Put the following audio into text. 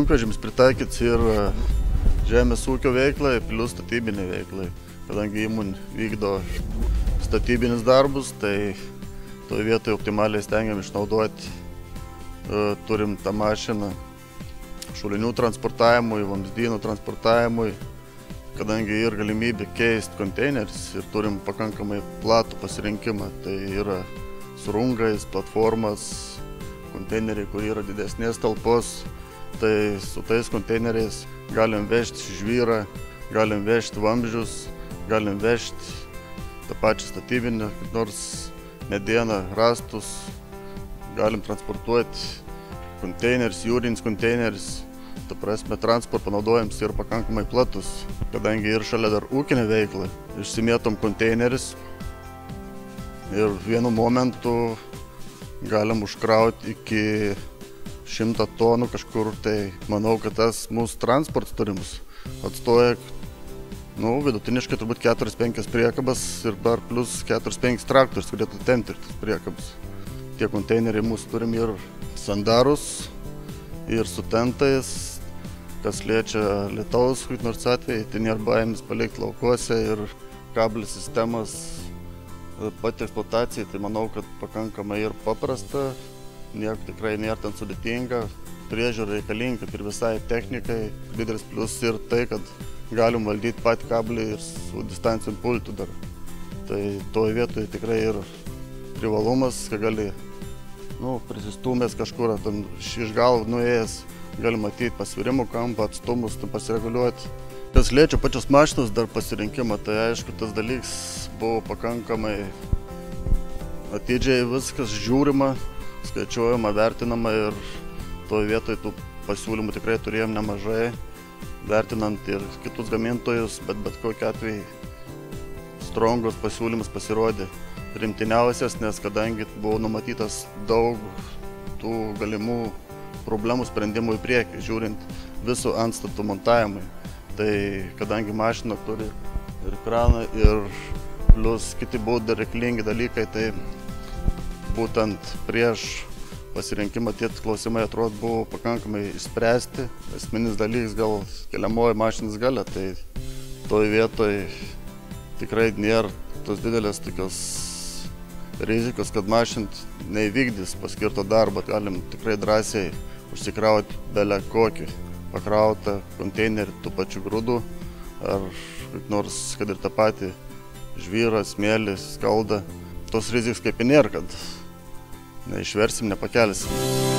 sunkvežimis pritaikyts ir žemės ūkio veiklai, plus statybiniai veiklai. Kadangi įmonė vykdo statybinius darbus, tai toje vietoje optimaliai stengiam išnaudoti. Turim tą mašiną šulinių transportavimui, vamzdynų transportavimui, kadangi yra galimybė keisti konteinerius ir turim pakankamai platų pasirinkimą. Tai yra surungais, platformas, konteineriai, kur yra didesnės talpos. Tai su tais konteineriais galim vežti žvyrą, galim vežti vamzdžius, galim vežti tą pačią statybinę, nors medieną, rąstus, galim transportuoti konteinerius, jūrinis konteinerius. Ta prasme, transporto panaudojimas yra pakankamai platus, kadangi ir šalia dar ūkinė veikla. Išsimėtom konteinerius ir vienu momentu galim užkrauti iki 100 tonų kažkur. Tai manau, kad tas mūsų transportas turimus atstoja vidutiniškai turbūt 4-5 priekabas ir dar plus 4-5 traktorius, kurie tempti tas priekabas. Tie konteineriai mūsų turim ir sandarus, ir su tentais. Kas liečia lietaus, nors atveju, tai nėra baimės palikti laukuose ir kablių sistemas pati eksploatacijai, tai manau, kad pakankamai ir paprasta, tikrai nėra ten sudėtinga, priežiūra reikalinga, kaip ir visai technikai. Didelis plius ir tai, kad galim valdyti patį kablį ir su distancijom pultu dar. Tai toje vietoje tikrai ir privalumas, kad gali prisistūmęs kažkur, iš galvų nuėjęs, gali matyti pasvirimo kampą, atstumus, pasireguliuoti. Kas liečia pačios mašinos dar pasirinkimą, tai aišku, tas dalykas buvo pakankamai atidžiai viskas žiūrima, skaičiuojama, vertinama ir toje vietoje tų pasiūlymų tikrai turėjom nemažai, vertinant ir kitus gamintojus, bet kokiu atveju Strongos pasiūlymas pasirodė rimtiniausias, nes kadangi buvo numatytas daug tų galimų problemų sprendimų į priekį, žiūrint visų antstatų montavimui. Tai kadangi mašina turi ir kraną, ir plus kiti būdai reikalingi dalykai, tai būtent prieš pasirinkimą tie klausimai atrodo buvo pakankamai išspręsti. Esminis dalykas gal keliamoji mašinos galia, tai toj vietoj tikrai nėra tos didelės tokios rizikos, kad mašina neįvykdys paskirto darbą. Galim tikrai drąsiai užsikrauti bele kokį pakrautą konteinerį tų pačių grūdų, ar nors kad ir tą patį žvyrą, smėlį, skaldą. Tos rizikos kaip ir nėra, kad neišversim, nepakelsim.